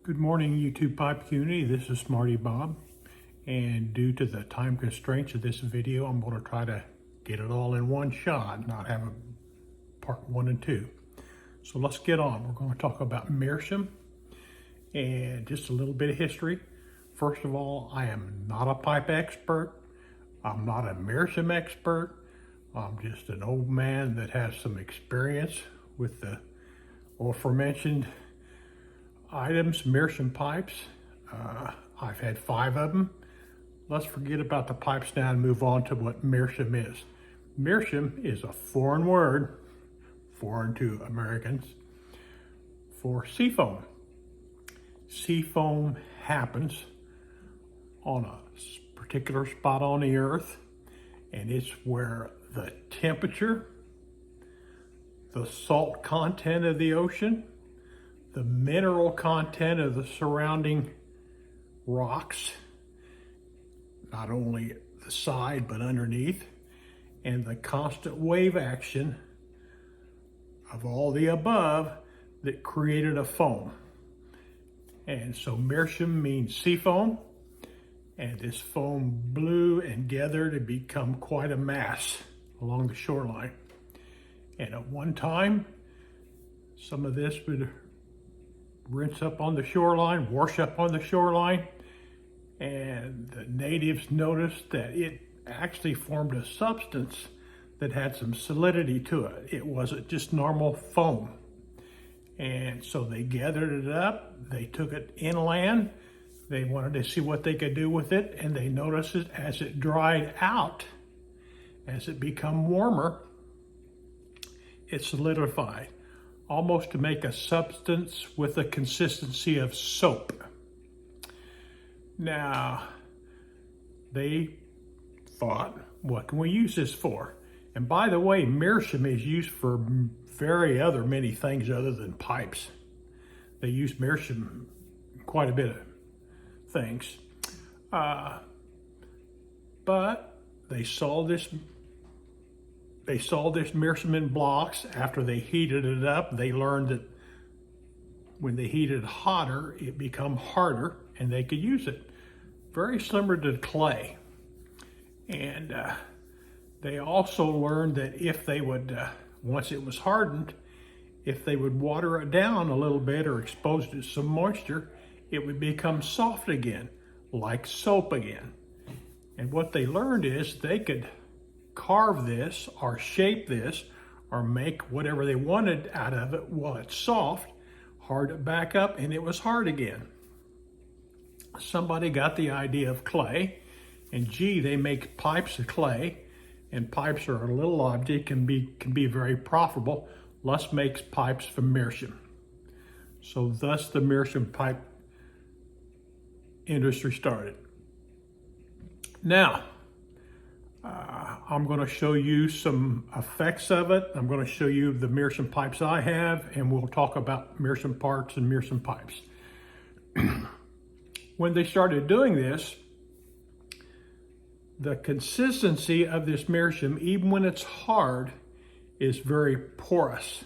Good morning, YouTube pipe community. This is Smarty Bob, and due to the time constraints of this video, I'm going to try to get it all in one shot, not have a part 1 and 2. So let's get on. We're going to talk about Meerschaum and just a little bit of history. First of all, I am not a pipe expert. I'm not a Meerschaum expert. I'm just an old man that has some experience with the aforementioned items, Meerschaum pipes. I've had 5 of them. Let's forget about the pipes now and move on to what Meerschaum is. Meerschaum is a foreign word, foreign to Americans, for seafoam. Seafoam happens on a particular spot on the earth, and it's where the temperature, the salt content of the ocean, the mineral content of the surrounding rocks, not only the side but underneath, and the constant wave action of all the above that created a foam. And so Meerschaum means sea foam, and this foam blew and gathered to become quite a mass along the shoreline. And at one time, some of this would rinse up on the shoreline, wash up on the shoreline, and the natives noticed that it actually formed a substance that had some solidity to it. It wasn't just normal foam. And so they gathered it up, they took it inland, they wanted to see what they could do with it, and they noticed it as it dried out, as it became warmer, it solidified, almost to make a substance with the consistency of soap. Now, they thought, what can we use this for? And by the way, Meerschaum is used for many things other than pipes. They use Meerschaum quite a bit of things. But they saw this Meerschaum in blocks. After they heated it up, they learned that when they heated it hotter, it became harder and they could use it. Very similar to clay. And they also learned that if they would, once it was hardened, if they would water it down a little bit or expose it to some moisture, it would become soft again, like soap again. And what they learned is they could carve this or shape this or make whatever they wanted out of it while it's soft, hard it back up, and it was hard again. Somebody got the idea of clay, and gee, they make pipes of clay, and pipes are a little object, can be very profitable. Let's make pipes from Meerschaum. So thus the Meerschaum pipe industry started. Now, I'm going to show you some effects of it. I'm going to show you the Meerschaum pipes I have, and we'll talk about Meerschaum parts and Meerschaum pipes. When they started doing this, the consistency of this Meerschaum, even when it's hard, is very porous.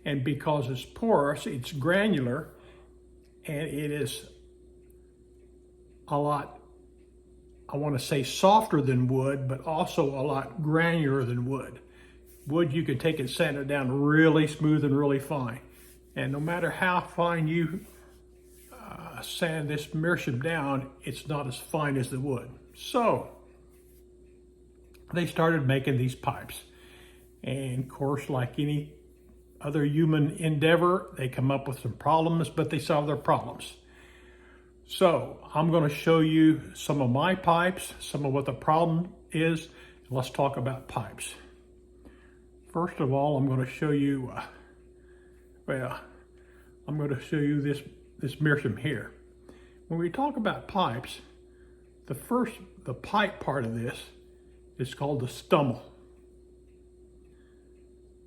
And because it's porous, it's granular, and it is a lot, I want to say softer than wood, but also a lot granular than wood. Wood, you can take it, sand it down really smooth and really fine. And no matter how fine you sand this Meerschaum down, it's not as fine as the wood. So they started making these pipes. And of course, like any other human endeavor, they come up with some problems, but they solve their problems. So I'm going to show you some of my pipes, some of what the problem is. Let's talk about pipes. First of all, I'm going to show you, I'm going to show you this Meerschaum here. When we talk about pipes, the pipe part of this is called the stummel.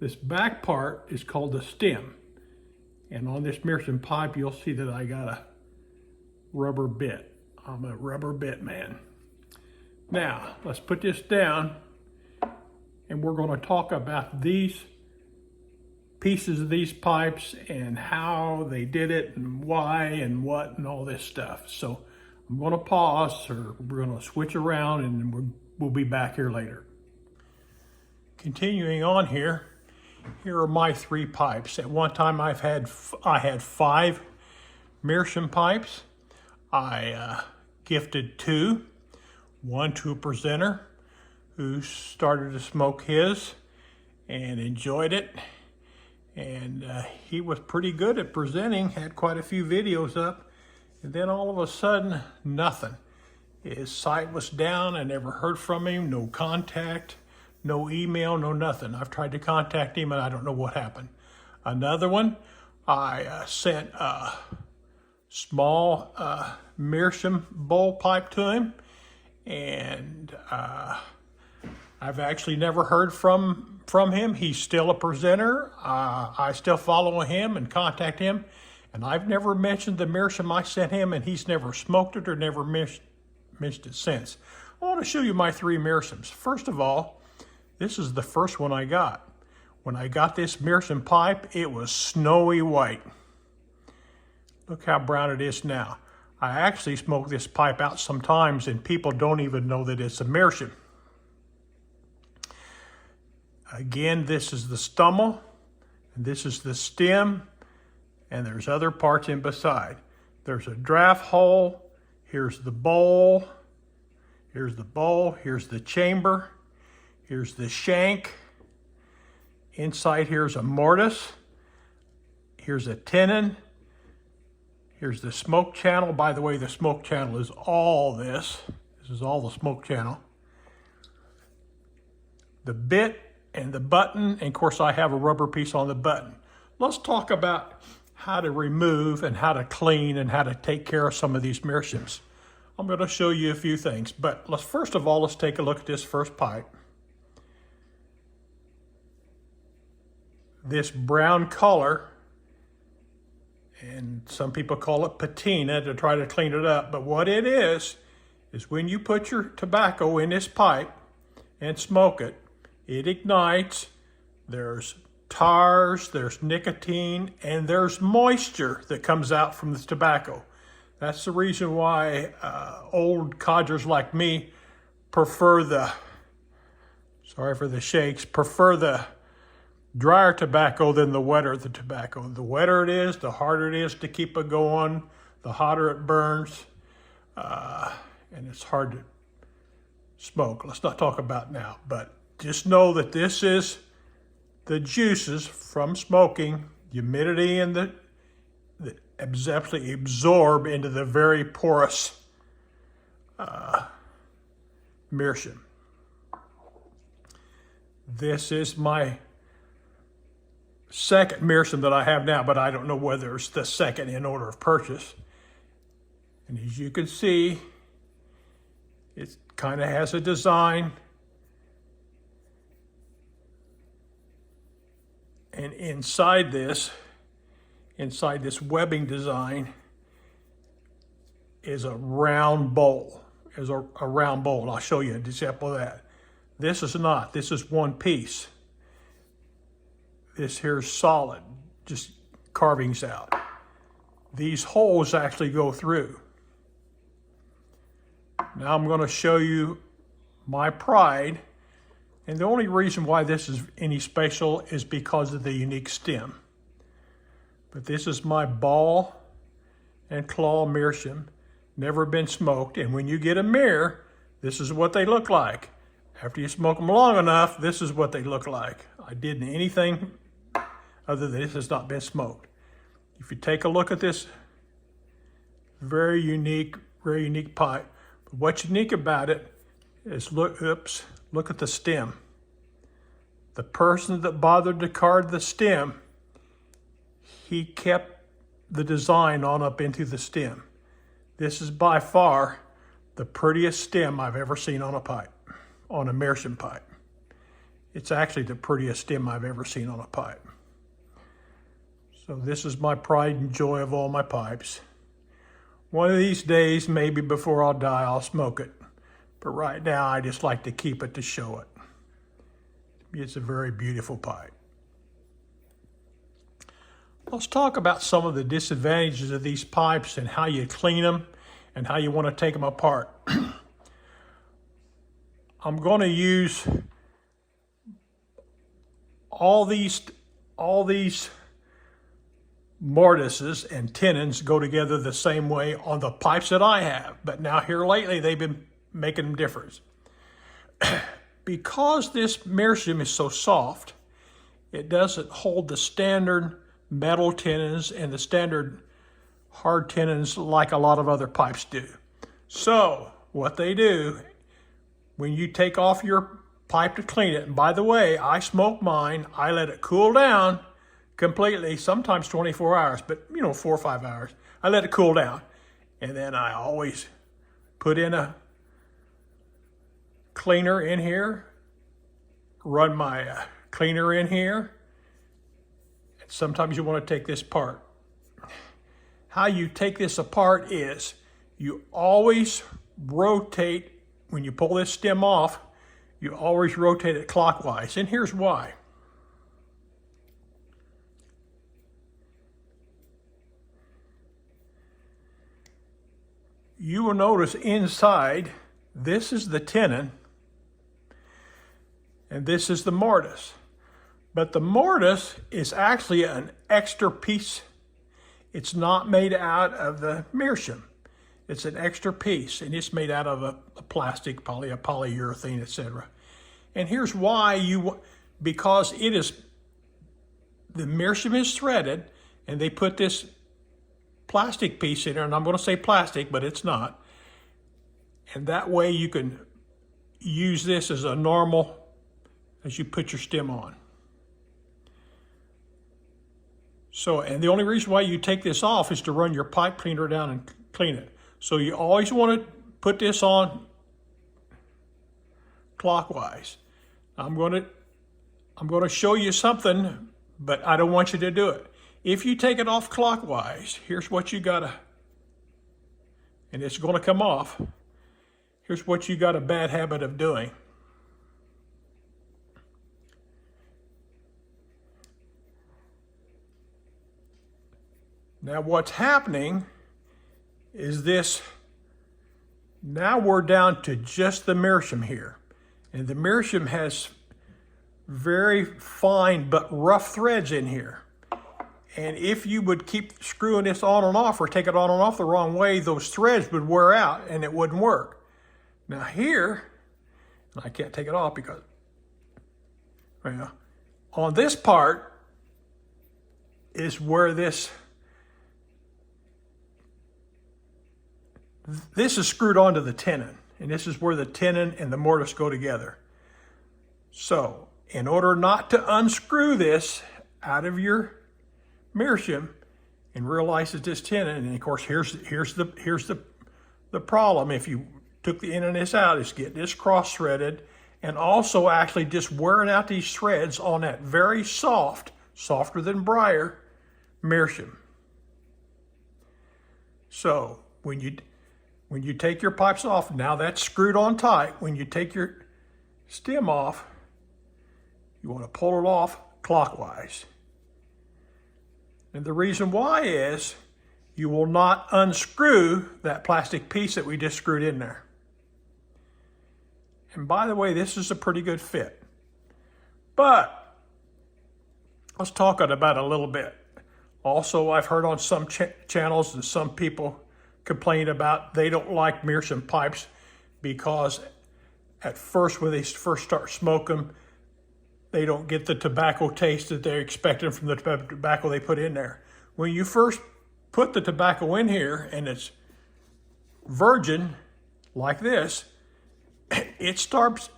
This back part is called the stem. And on this Meerschaum pipe, you'll see that I got a rubber bit. I'm a rubber bit man. Now, let's put this down, and we're going to talk about these pieces of these pipes and how they did it and why and what and all this stuff. So I'm going to pause, or we're going to switch around, and we'll be back here later. Continuing on here, here are my 3 pipes. At one time I had 5 Meerschaum pipes. I gifted 2, one to a presenter who started to smoke his and enjoyed it. And he was pretty good at presenting, had quite a few videos up, and then all of a sudden, nothing. His site was down. I never heard from him, no contact, no email, no nothing. I've tried to contact him and I don't know what happened. Another one, I sent a small Meerschaum bowl pipe to him, and I've actually never heard from him. He's still a presenter. I still follow him and contact him, and I've never mentioned the Meerschaum I sent him, and he's never smoked it or never mentioned it since. I want to show you my 3 Meerschaums. First of all, this is the first one I got. When I got this Meerschaum pipe, it was snowy white. Look how brown it is now. I actually smoke this pipe out sometimes, and people don't even know that it's a Meerschaum. Again, this is the stummel, and this is the stem, and there's other parts in beside. There's a draft hole. Here's the bowl. Here's the bowl. Here's the chamber. Here's the shank. Inside here's a mortise. Here's a tenon. Here's the smoke channel. By the way, the smoke channel is all this. This is all the smoke channel. The bit and the button, and of course I have a rubber piece on the button. Let's talk about how to remove and how to clean and how to take care of some of these Meerschaums. I'm going to show you a few things, but first of all, let's take a look at this first pipe. This brown color, and some people call it patina to try to clean it up, but what it is when you put your tobacco in this pipe and smoke it, it ignites. There's tars, there's nicotine, and there's moisture that comes out from the tobacco. That's the reason why old codgers like me prefer the, sorry for the shakes, prefer the drier tobacco than the wetter the tobacco. The wetter it is, the harder it is to keep it going, the hotter it burns, and it's hard to smoke. Let's not talk about now, but just know that this is the juices from smoking, humidity, and that absolutely absorb into the very porous Meerschaum. This is my second Meerschaum that I have now, but I don't know whether it's the second in order of purchase. And as you can see, it kind of has a design. And inside this webbing design is a round bowl. A round bowl. And I'll show you an example of that. This is not. This is one piece. This here is solid, just carvings out. These holes actually go through. Now I'm going to show you my Pride. And the only reason why this is any special is because of the unique stem. But this is my ball and claw Meerschaum, never been smoked. And when you get a Meer, this is what they look like. After you smoke them long enough, this is what they look like. I didn't anything other than this has not been smoked. If you take a look at this very unique pipe, but what's unique about it is look at the stem. The person that bothered to carve the stem, he kept the design on up into the stem. This is by far the prettiest stem I've ever seen on a pipe, on a Meerschaum pipe. It's actually the prettiest stem I've ever seen on a pipe. So this is my pride and joy of all my pipes. One of these days, maybe before I'll die, I'll smoke it. But right now, I just like to keep it to show it. It's a very beautiful pipe. Let's talk about some of the disadvantages of these pipes and how you clean them and how you want to take them apart. I'm going to use all these mortises and tenons go together the same way on the pipes that I have. But now here lately, they've been making them different. Because this Meerschaum is so soft, it doesn't hold the standard metal tenons and the standard hard tenons like a lot of other pipes do. So what they do, when you take off your pipe to clean it, and by the way, I smoke mine, I let it cool down completely, sometimes 24 hours, but 4 or 5 hours. I let it cool down. And then I always put in a cleaner in here, run my cleaner in here. Sometimes you want to take this apart. How you take this apart is you always rotate, when you pull this stem off, you always rotate it clockwise. And here's why. You will notice inside, this is the tenon, and this is the mortise. But the mortise is actually an extra piece. It's not made out of the Meerschaum. It's an extra piece, and it's made out of a plastic, polyurethane, etc. And here's why because the Meerschaum is threaded, and they put this plastic piece in there, and I'm going to say plastic, but it's not. And that way you can use this as a normal, as you put your stem on. So, and the only reason why you take this off is to run your pipe cleaner down and clean it. So you always want to put this on clockwise. I'm going to show you something, but I don't want you to do it. If you take it off clockwise, here's what you gotta, and it's going to come off. Here's what you got a bad habit of doing. Now what's happening is this, now we're down to just the Meerschaum here. And the Meerschaum has very fine but rough threads in here. And if you would keep screwing this on and off or take it on and off the wrong way, those threads would wear out and it wouldn't work. Now here, and I can't take it off because, well, on this part is where this is screwed onto the tenon, and this is where the tenon and the mortise go together. So, in order not to unscrew this out of your Meerschaum and realize it's this tenon, and of course here's the problem. If you took the end of this out, is get this cross-threaded, and also actually just wearing out these threads on that very soft, softer than briar, Meerschaum. So, when you take your pipes off, now that's screwed on tight. When you take your stem off, you want to pull it off clockwise. And the reason why is you will not unscrew that plastic piece that we just screwed in there. And by the way, this is a pretty good fit. But let's talk about it a little bit. Also, I've heard on some channels and some people complain about they don't like Meerschaum pipes because at first when they first start smoking, they don't get the tobacco taste that they're expecting from the tobacco they put in there. When you first put the tobacco in here and it's virgin like this, it starts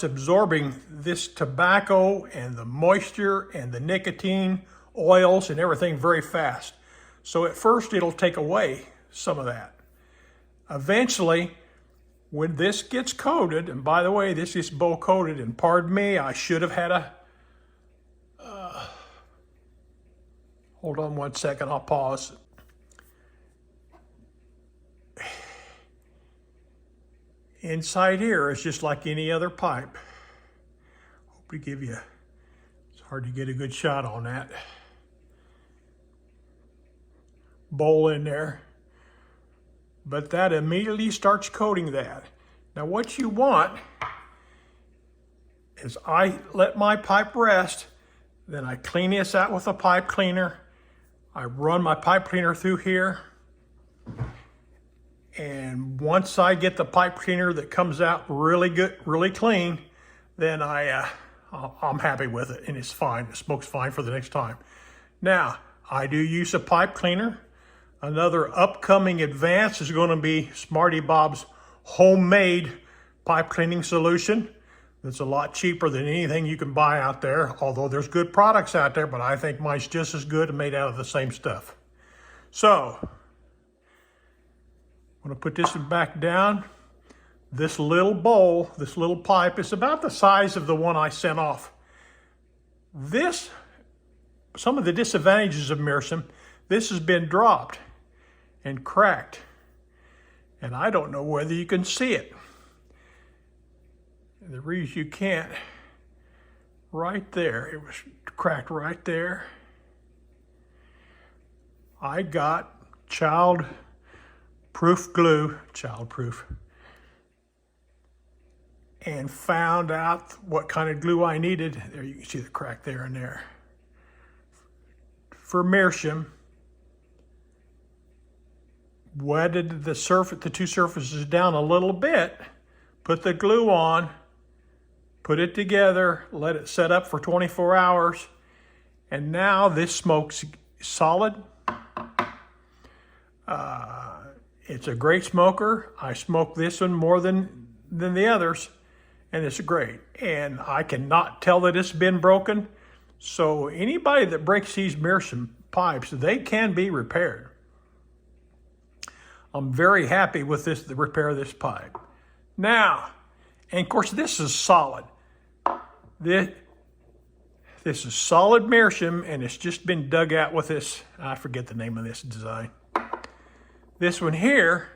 absorbing this tobacco and the moisture and the nicotine, oils and everything very fast. So at first it'll take away some of that. Eventually, when this gets coated, and by the way, this is bowl coated, and pardon me, I should have had a, hold on one second, I'll pause. Inside here is just like any other pipe. Hope to give you, it's hard to get a good shot on that. bowl in there. But that immediately starts coating that. Now what you want is I let my pipe rest, then I clean this out with a pipe cleaner. I run my pipe cleaner through here. And once I get the pipe cleaner that comes out really good, really clean, then I'm happy with it and it's fine. The smoke's fine for the next time. Now, I do use a pipe cleaner. Another upcoming advance is going to be Smarty Bob's homemade pipe cleaning solution. That's a lot cheaper than anything you can buy out there, although there's good products out there, but I think mine's just as good and made out of the same stuff. So, I'm gonna put this back down. This little bowl, this little pipe is about the size of the one I sent off. Some of the disadvantages of Meerschaum, this has been dropped and cracked, and I don't know whether you can see it. The reason you can't, right there, it was cracked right there. I got child-proof glue, and found out what kind of glue I needed. There you can see the crack there and there. For Meerschaum, wetted the two surfaces down a little bit, put the glue on, put it together, let it set up for 24 hours, and now this smoke's solid. It's a great smoker. I smoke this one more than the others, and it's great. And I cannot tell that it's been broken. So anybody that breaks these Meerschaum pipes, they can be repaired. I'm very happy with the repair of this pipe. Now, and of course this is solid. This is solid Meerschaum, and it's just been dug out with this, I forget the name of this design. This one here,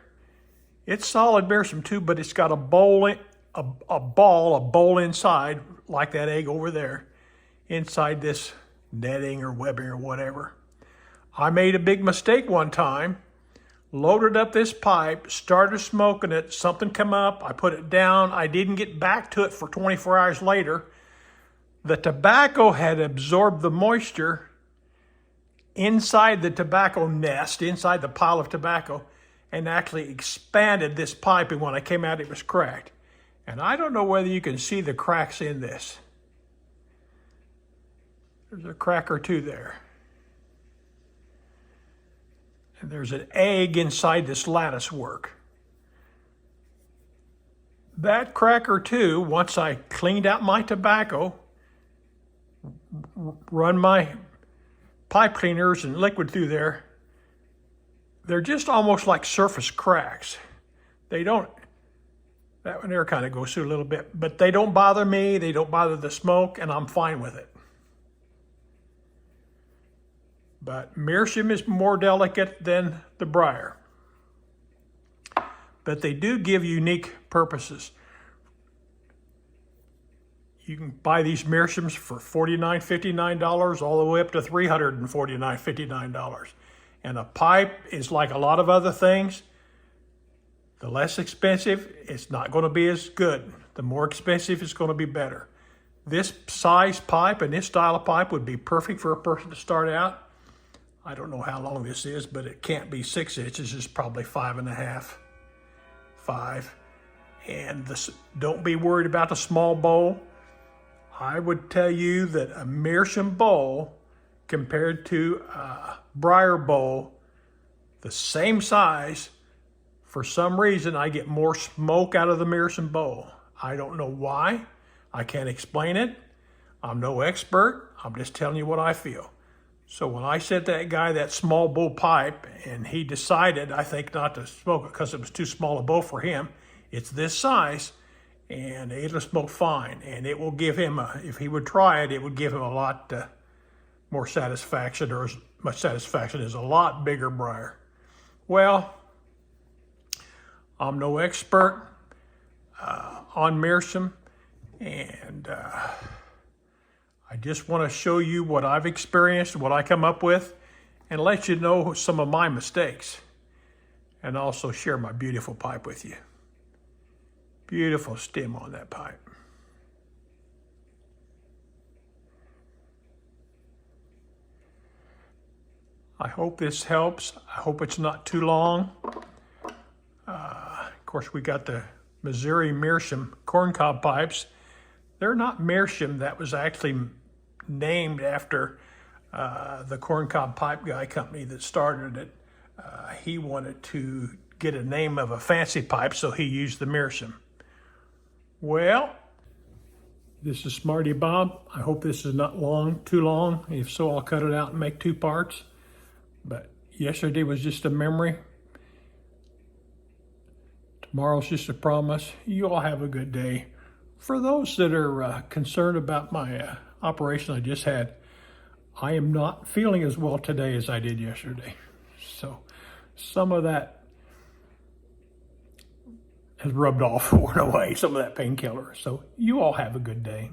it's solid Meerschaum too, but it's got a bowl inside, like that egg over there, inside this netting or webbing or whatever. I made a big mistake one time, loaded up this pipe, started smoking it, something come up, I put it down, I didn't get back to it for 24 hours later. The tobacco had absorbed the moisture inside the tobacco nest, inside the pile of tobacco, and actually expanded this pipe, and when I came out it was cracked. And I don't know whether you can see the cracks in this. There's a crack or two there. And there's an egg inside this lattice work. That crack or two, once I cleaned out my tobacco, run my pipe cleaners and liquid through there, they're just almost like surface cracks. They don't, that one there kind of goes through a little bit, but they don't bother me, they don't bother the smoke, and I'm fine with it. But Meerschaum is more delicate than the briar. But they do give unique purposes. You can buy these Meerschaums for $49, $59, all the way up to $349, $59. And a pipe is like a lot of other things. The less expensive, it's not going to be as good. The more expensive, it's going to be better. This size pipe and this style of pipe would be perfect for a person to start out. I don't know how long this is, but it can't be 6 inches. It's probably 5.5, 5. And don't be worried about the small bowl. I would tell you that a Meerschaum bowl compared to a briar bowl, the same size, for some reason I get more smoke out of the Meerschaum bowl. I don't know why. I can't explain it. I'm no expert. I'm just telling you what I feel. So when I sent that guy that small bowl pipe and he decided, I think, not to smoke it because it was too small a bowl for him, it's this size, and it'll smoke fine. And it will give him, if he would try it, it would give him a lot more satisfaction, or as much satisfaction as a lot bigger briar. Well, I'm no expert on Meerschaum, and I just want to show you what I've experienced, what I come up with, and let you know some of my mistakes, and also share my beautiful pipe with you. Beautiful stem on that pipe. I hope this helps. I hope it's not too long. Of course, we got the Missouri Meerschaum corncob pipes. They're not Meerschaum. That was actually named after the corncob pipe guy company that started it. He wanted to get a name of a fancy pipe, so he used the Meerschaum. Well, this is Smarty Bob. I hope this is not too long. If so, I'll cut it out and make 2 parts. But yesterday was just a memory. Tomorrow's just a promise. You all have a good day. For those that are concerned about my operation I just had, I am not feeling as well today as I did yesterday. So some of that has rubbed off, worn away, some of that painkiller. So you all have a good day.